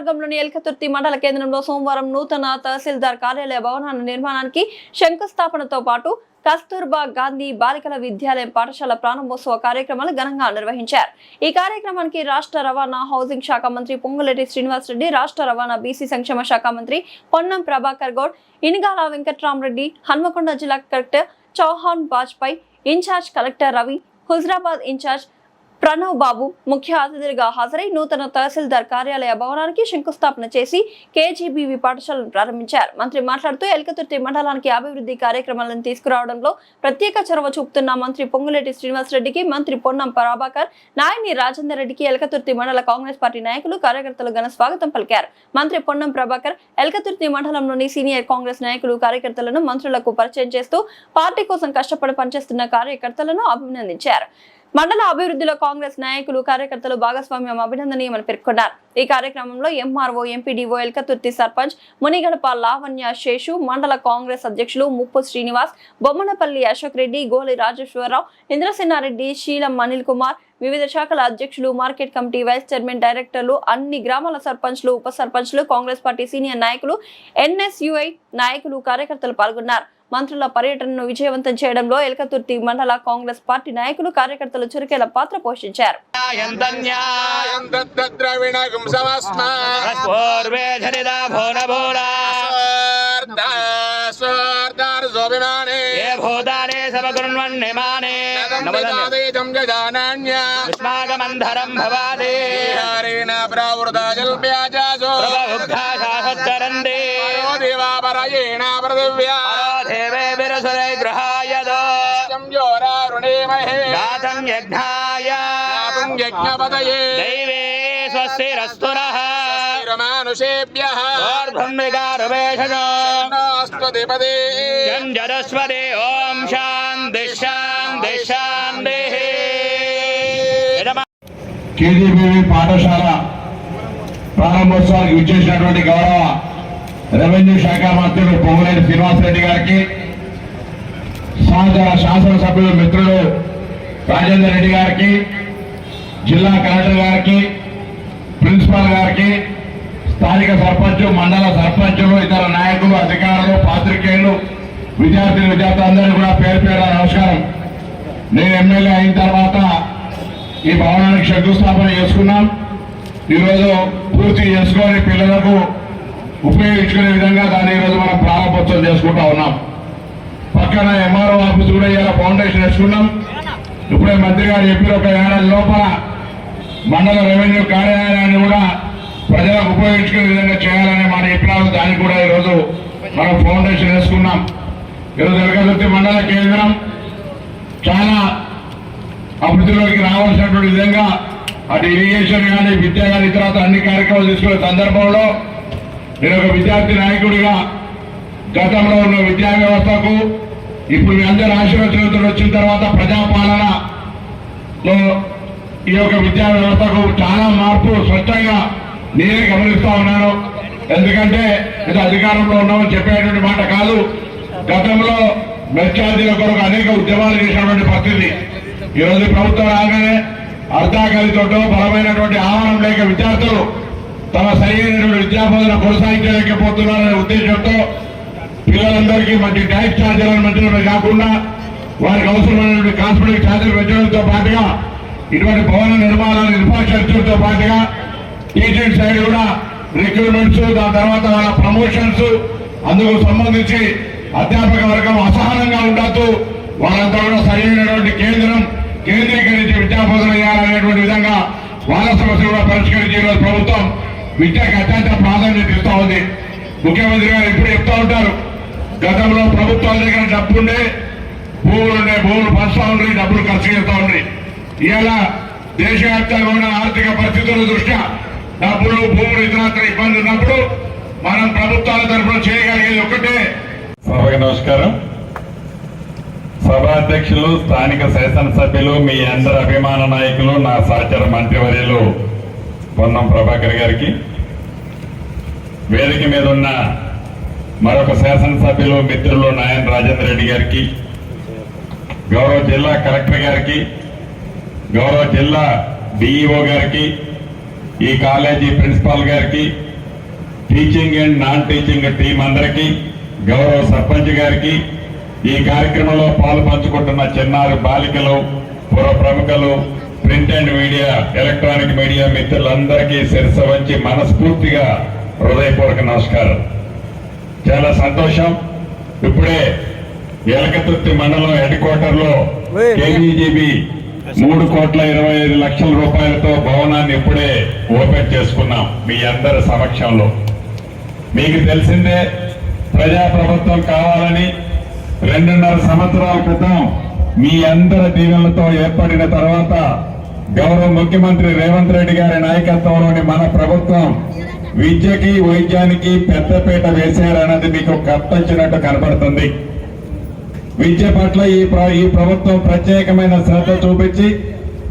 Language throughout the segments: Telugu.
నియోజకవర్గంలోని ఎల్కతుర్తి మండల కేంద్రంలో సోమవారం నూతన తహసీల్దార్ కార్యాలయ భవనాల నిర్మాణానికి శంకుస్థాపనతో పాటు కస్తూర్బా గాంధీ బాలికల విద్యాలయం పాఠశాల ప్రారంభోత్సవ కార్యక్రమాలు ఘనంగా నిర్వహించారు. ఈ కార్యక్రమానికి రాష్ట్ర రవాణా హౌసింగ్ శాఖ మంత్రి పొంగులేటి శ్రీనివాస్ రెడ్డి, రాష్ట్ర రవాణా బీసీ సంక్షేమ శాఖ మంత్రి పొన్నం ప్రభాకర్ గౌడ్, ఇనిగాల వెంకట్రామరెడ్డి, హన్మకొండ జిల్లా collector Chauhan Vajpayee, incharge collector Ravi, Huzurabad incharge Pranav Babu ముఖ్య అతిథులుగా హాజరై నూతన తహసీల్దార్ కార్యాలయ భవనానికి శంకుస్థాపన చేసి కేజీబీవీ పాఠశాలను ప్రారంభించారు. మంత్రి మాట్లాడుతూ ఎల్కతుర్తి మండలానికి అభివృద్ధి కార్యక్రమాలను తీసుకురావడంలో ప్రత్యేక చొరవ చూపుతున్న మంత్రి పొంగులేటి శ్రీనివాస్ రెడ్డికి, మంత్రి పొన్నం ప్రభాకర్, నాయని రాజేందర్ రెడ్డికి ఎల్కతుర్తి మండల కాంగ్రెస్ పార్టీ నాయకులు, కార్యకర్తలు ఘన స్వాగతం పలికారు. మంత్రి పొన్నం ప్రభాకర్ ఎల్కతుర్తి మండలంలోని సీనియర్ కాంగ్రెస్ నాయకులు, కార్యకర్తలను మంత్రులకు పరిచయం చేస్తూ పార్టీ కోసం కష్టపడి పనిచేస్తున్న కార్యకర్తలను అభినందించారు. మండల అభివృద్ధిలో కాంగ్రెస్ నాయకులు, కార్యకర్తలు భాగస్వామ్యం అభినందనీయమని పేర్కొన్నారు. ఈ కార్యక్రమంలో ఎంఆర్ఓ, ఎంపీడీఓ, ఎల్కతుర్తి సర్పంచ్ మునిగడప లావణ్య శేషు, మండల కాంగ్రెస్ అధ్యక్షులు ముప్పు శ్రీనివాస్, బొమ్మనపల్లి అశోక్ రెడ్డి, గోలి రాజేశ్వరరావు, ఇంద్రసేనారెడ్డి, శీలం అనిల్ కుమార్, వివిధ శాఖల అధ్యక్షులు, మార్కెట్ కమిటీ వైస్ చైర్మన్, డైరెక్టర్లు, అన్ని గ్రామాల సర్పంచ్లు, ఉప సర్పంచ్లు, కాంగ్రెస్ పార్టీ సీనియర్ నాయకులు, ఎన్ఎస్యుఐ నాయకులు, కార్యకర్తలు పాల్గొన్నారు. మంత్రుల పర్యటనను విజయవంతం చేయడంలో ఎల్కతుర్తి మండల కాంగ్రెస్ పార్టీ నాయకులు, కార్యకర్తలు చురుకైన పాత్ర పోషించారు. दैवे स्वस्तिरस्तुनः मानुषेभ्यः ओम शांति शांति शांति। కేజీబీవీ పాఠశాల ప్రారంభోత్సవానికి విచ్చేసినటువంటి గౌరవ రెవెన్యూ శాఖ మంత్రులు పొంగులేటి శ్రీనివాసరెడ్డి గారికి, శాసనసభ్యులు మిత్రులు రాజేందర్ రెడ్డి గారికి, జిల్లా కలెక్టర్ గారికి, ప్రిన్సిపాల్ గారికి, స్థానిక సర్పంచ్, మండల సర్పంచులు, ఇతర నాయకులు, అధికారులు, పాత్రికేయులు, విద్యార్థులందరూ కూడా పేరు పేరు నమస్కారం. నేను ఎమ్మెల్యే అయిన తర్వాత ఈ భవనానికి శంకుస్థాపన చేసుకున్నాం. ఈరోజు పూర్తి చేసుకొని పిల్లలకు ఉపయోగించుకునే విధంగా దాన్ని ఈరోజు మనం ప్రారంభోత్సవం చేసుకుంటా ఉన్నాం. పక్కన ఎంఆర్ఓ ఆఫీస్ కూడా ఇలా ఫౌండేషన్ వేసుకున్నాం. ఇప్పుడే మంత్రి గారు చెప్పిన ఒక ఏడాది లోపల మండల రెవెన్యూ కార్యాలయాన్ని కూడా ప్రజలకు ఉపయోగించుకునే విధంగా చేయాలనే మాట చెప్పినారు. దానికి కూడా ఈరోజు మనం ఫౌండేషన్ వేసుకున్నాం. ఈరోజు ఎల్కతుర్తి మండల కేంద్రం చాలా అభివృద్ధిలోకి రావాల్సినటువంటి విధంగా అటు ఇరిగేషన్ కానీ, విద్య కానీ, తర్వాత అన్ని కార్యక్రమాలు తీసుకునే సందర్భంలో నేను ఒక విద్యార్థి నాయకుడిగా గతంలో ఉన్న విద్యా వ్యవస్థకు ఇప్పుడు మీ అందరి ఆశీర్వచనతో వచ్చిన తర్వాత ప్రజాపాలనలో ఈ యొక్క విద్యా వ్యవస్థకు చాలా మార్పు స్పష్టంగా నేనే గమనిస్తా ఉన్నాను. ఎందుకంటే ఇది అధికారంలో ఉన్నామని చెప్పేటువంటి మాట కాదు. గతంలో మెచ్చార్జీల కొరకు అనేక ఉద్యమాలు చేసినటువంటి పరిస్థితి. ఈరోజు ప్రభుత్వం రాగానే అర్ధాకలితోటో బలమైనటువంటి ఆహ్వానం లేక విద్యార్థులు తమ సరైనటువంటి విద్యాబోధన కొనసాగించలేకపోతున్నారనే ఉద్దేశంతో పిల్లలందరికీ మంచి ట్యాక్స్ ఛార్జీలను పెంచడమే కాకుండా వారికి అవసరమైనటువంటి కాస్మెటిక్ ఛార్జీలు పెంచడంతో పాటుగా ఇటువంటి భవన నిర్మాణాలు, ఇన్ఫ్రాస్ట్రక్చర్తో పాటుగా టీచింగ్ సైడ్ కూడా రిక్రూట్మెంట్స్, దాని తర్వాత వాళ్ళ ప్రమోషన్స్, అందుకు సంబంధించి అధ్యాపక వర్గం అసహనంగా ఉండొద్దు, వాళ్ళంతా కూడా సరైనటువంటి కేంద్రీకరించి విద్యాబోధన చేయాలనేటువంటి విధంగా వాళ్ళ సమస్యలు కూడా పరిష్కరించి ఈరోజు ప్రభుత్వం విద్యకు అత్యంత ప్రాధాన్యత ఇస్తూ ఉంది. ముఖ్యమంత్రి గారు ఎప్పుడు చెప్తా ఉంటారు, గతంలో ప్రభుత్వాల దగ్గర డబ్బుండే, భూములు పంచుతా ఉండి డబ్బులు ఖర్చు చేస్తూ ఉండి, ఇలా దేశవ్యాప్తంగా ఉన్న ఆర్థిక పరిస్థితుల దృష్ట్యా డబ్బులు, భూములు, ఇతరత్ర ఇబ్బంది ఉన్నప్పుడు మనం ప్రభుత్వాల తరఫున చేయగలిగేది ఒకటే. సభకి నమస్కారం. సభాధ్యక్షులు, స్థానిక శాసనసభ్యులు, మీ అందరి అభిమాన నాయకులు, నా సహచర మంత్రివర్యులు పొన్నం ప్రభాకర్ గారికి, వేదిక మీద ఉన్న మరొక శాసనసభ్యులు మిత్రులు నాయని రాజేందర్ రెడ్డి గారికి, గౌరవ జిల్లా కలెక్టర్ గారికి, గౌరవ జిల్లా డిఈఓ గారికి, ఈ కాలేజీ ప్రిన్సిపాల్ గారికి, teaching and non teaching team అందరికీ, గౌరవ సర్పంచ్ గారికి, ఈ కార్యక్రమంలో పాలు పంచుకుంటున్న చిన్నారి బాలికలు, పుర ప్రముఖులు, print and media, electronic media మిత్రులందరికీ శిరస వంచి మనస్ఫూర్తిగా హృదయపూర్వక నమస్కారం. చాలా సంతోషం. ఇప్పుడే ఎలకతుర్తి మండలం హెడ్ క్వార్టర్ లో కేవీజీబీ 3,25,00,000 రూపాయలతో భవనాన్ని ఇప్పుడే ఓపెన్ చేసుకున్నాం మీ అందరి సమక్షంలో. మీకు తెలిసిందే, ప్రజాప్రభుత్వం కావాలని 2.5 సంవత్సరాల క్రితం మీ అందరి దీవెనలతో ఏర్పడిన తర్వాత గౌరవ ముఖ్యమంత్రి రేవంత్ రెడ్డి గారి నాయకత్వంలోని మన ప్రభుత్వం విద్యకి, వైద్యానికి పెద్దపీట వేశారన్నది మీకు కట్టొచ్చినట్టు కనబడుతుంది. విద్య పట్ల ఈ ప్రభుత్వం ప్రత్యేకమైన శ్రద్ధ చూపించి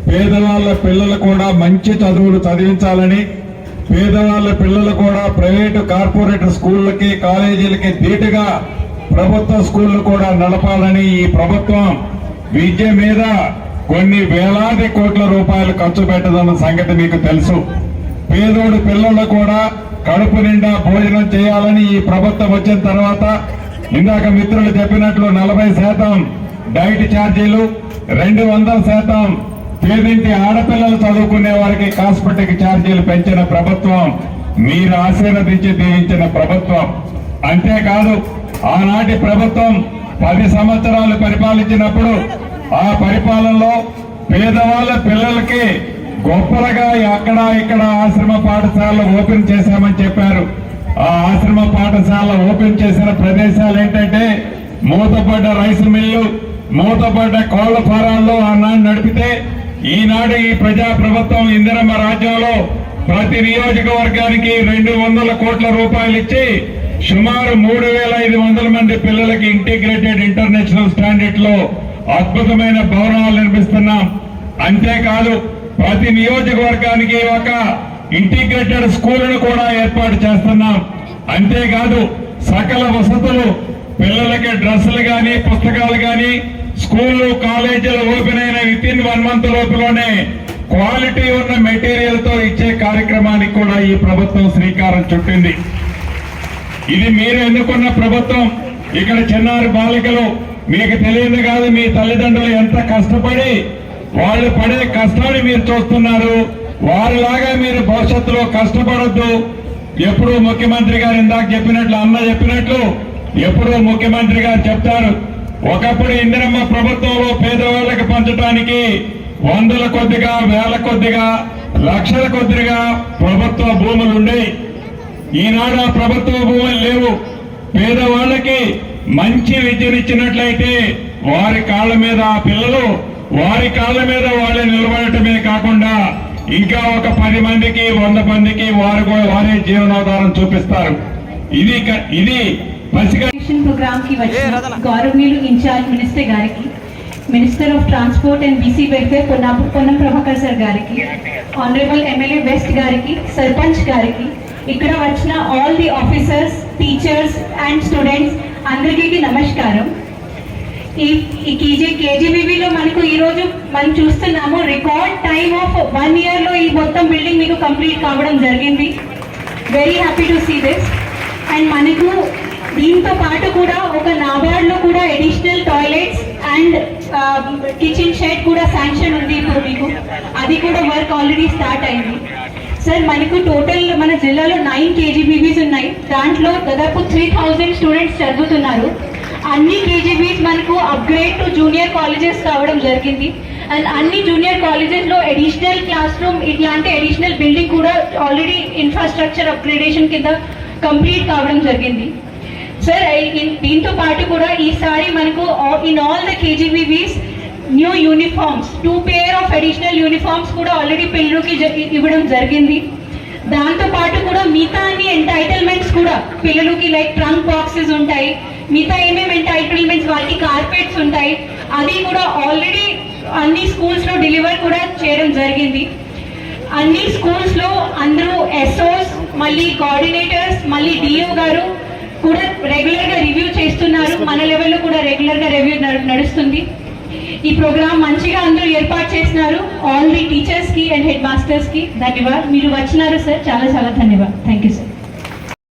పేదవాళ్ల పిల్లలు కూడా మంచి చదువులు చదివించాలని, పేదవాళ్ల పిల్లలు కూడా ప్రైవేటు కార్పొరేట్ స్కూళ్ళకి, కాలేజీలకి ధీటుగా ప్రభుత్వ స్కూళ్లు కూడా నడపాలని ఈ ప్రభుత్వం విద్య మీద కొన్ని వేలాది కోట్ల రూపాయలు ఖర్చు పెట్టదన్న సంగతి మీకు తెలుసు. పేదోడు పిల్లలు కూడా కడుపు నిండా భోజనం చేయాలని ఈ ప్రభుత్వం వచ్చిన తర్వాత ఇందాక మిత్రులు చెప్పినట్లు 40% డైట్ ఛార్జీలు, 200% పేదింటి ఆడపిల్లలు చదువుకునే వారికి కాస్మెటిక్ ఛార్జీలు పెంచిన ప్రభుత్వం, మీరు ఆశీర్వదించి దీవించిన ప్రభుత్వం. అంతేకాదు, ఆనాటి ప్రభుత్వం 10 సంవత్సరాలు పరిపాలించినప్పుడు ఆ పరిపాలనలో పేదవాళ్ళ పిల్లలకి గొప్పలుగా అక్కడ ఇక్కడ ఆశ్రమ పాఠశాలలు ఓపెన్ చేశామని చెప్పారు. ఆ ఆశ్రమ పాఠశాల ఓపెన్ చేసిన ప్రదేశాలు ఏంటంటే మూతపడ్డ రైస్ మిల్లు, మూతపడ్డ కోళ్ల ఫారాల్లో ఆనాడు నడిపితే, ఈనాడు ఈ ప్రజా ప్రభుత్వం ఇందిరమ్మ రాజ్యంలో ప్రతి నియోజకవర్గానికి 200 కోట్ల రూపాయలు ఇచ్చి సుమారు 3,500 మంది పిల్లలకి ఇంటిగ్రేటెడ్ ఇంటర్నేషనల్ స్టాండర్డ్ లో అద్భుతమైన భవనాలు నిర్మిస్తున్నాం. అంతేకాదు, ప్రతి నియోజకవర్గానికి ఒక ఇంటిగ్రేటెడ్ స్కూళ్లను కూడా ఏర్పాటు చేస్తున్నాం. అంతేకాదు, సకల వసతులు, పిల్లలకి డ్రెస్సులు గాని, పుస్తకాలు గాని, స్కూళ్లు, కాలేజీలు ఓపెన్ అయిన వితిన్ 1 మంత్ లోపులోనే క్వాలిటీ ఉన్న మెటీరియల్ తో ఇచ్చే కార్యక్రమానికి కూడా ఈ ప్రభుత్వం శ్రీకారం చుట్టింది. ఇది మీరు ఎన్నుకున్న ప్రభుత్వం. ఇక్కడ చిన్నారి బాలికలు, మీకు తెలియదు కాదు, మీ తల్లిదండ్రులు ఎంత కష్టపడి వాళ్ళు పడే కష్టాన్ని మీరు చూస్తున్నారు. వారిలాగా మీరు భవిష్యత్తులో కష్టపడొద్దు. ఎప్పుడు ముఖ్యమంత్రి గారు ఇందాక చెప్పినట్లు, అన్న చెప్పినట్లు ఎప్పుడు ముఖ్యమంత్రి గారు చెప్తారు, ఒకప్పుడు ఇందిరమ్మ ప్రభుత్వంలో పేదవాళ్ళకి పంచడానికి 100ల కొద్దిగా, 1000 కొద్దిగా, లక్షల కొద్దిగా ప్రభుత్వ భూములు ఉండేవి. ఈనాడు ఆ ప్రభుత్వ భూములు లేవు. పేదవాళ్ళకి మంచి విద్యనిచ్చినట్లయితే వారి కాళ్ళ మీద ఆ పిల్లలు, వారి కాళ్ళ మీద వాళ్ళు నిలబడటమే కాకుండా ఇంకా ఒక 10 మందికి, 100 మందికి వారే జీవనాధారం చూపిస్తారు. ఇది ప్రోగ్రామ్ కి వచ్చిన గౌరవనీయులు ఇన్ఛార్జ్ మినిస్టర్ గారికి, minister of transport and BC welfare Ponnam Prabhakar sir గారికి, ఆనరబుల్ ఎమ్మెల్యే వెస్ట్ గారికి, సర్పంచ్ గారికి, ఇక్కడ వచ్చిన all the officers, teachers and students అందరికీ నమస్కారం. ఈ కేజీబీవీలో మనకు ఈ రోజు మనం చూస్తున్నాము, రికార్డ్ టైమ్ ఆఫ్ 1 year లో ఈ మొత్తం బిల్డింగ్ మీకు కంప్లీట్ కావడం జరిగింది. Very happy to see this. And మనకు దీంతో పాటు కూడా ఒక నాబార్డ్ లో కూడా additional toilets and kitchen shed కూడా శాంక్షన్ ఉంది ఇప్పుడు మీకు. అది కూడా వర్క్ ఆల్రెడీ స్టార్ట్ అయింది. సార్, మనకు టోటల్ మన జిల్లాలో 9 కేజీబీవీస్ ఉన్నాయి. దాంట్లో దాదాపు 3,000 స్టూడెంట్స్ చదువుతున్నారు. అన్ని కేజీబీస్ మనకు అప్గ్రేడ్ టు జూనియర్ కాలేజెస్ కావడం జరిగింది. అండ్ అన్ని జూనియర్ కాలేజెస్ లో అడిషనల్ క్లాస్ రూమ్, ఇట్లాంటి అడిషనల్ బిల్డింగ్ కూడా ఆల్రెడీ ఇన్ఫ్రాస్ట్రక్చర్ అప్గ్రేడేషన్ కింద కంప్లీట్ కావడం జరిగింది. సార్, దీంతో పాటు కూడా ఈసారి మనకు in all the KGBVs new uniforms, 2 pair of additional uniforms కూడా ఆల్రెడీ పిల్లలకి ఇవ్వడం జరిగింది. దాంతో పాటు కూడా మిగతా అన్ని ఎంటైటిల్మెంట్స్ కూడా పిల్లలకి లైక్ ట్రంక్ బాక్సెస్ ఉంటాయి, మిగతా ఏమేమి ఎంటైటిల్మెంట్స్ వాళ్ళకి కార్పెట్స్ ఉంటాయి, అది కూడా ఆల్రెడీ అన్ని స్కూల్స్ లో డెలివర్ కూడా చేయడం జరిగింది. అన్ని స్కూల్స్ లో అందరూ ఎస్ఓస్, మళ్ళీ కోఆర్డినేటర్స్, మళ్ళీ డిఓ గారు కూడా రెగ్యులర్ గా రివ్యూ చేస్తున్నారు. మన లెవెల్లో కూడా రెగ్యులర్ గా రివ్యూ నడుస్తుంది. ఈ ప్రోగ్రామ్ మంచిగా అందరూ ఏర్పాటు చేస్తున్నారు. ఆల్ ది టీచర్స్ కి అండ్ హెడ్ మాస్టర్స్ కి ధన్యవాదాలు. మీరు వచ్చినారు సార్, చాలా చాలా ధన్యవాదాలు. Thank you sir.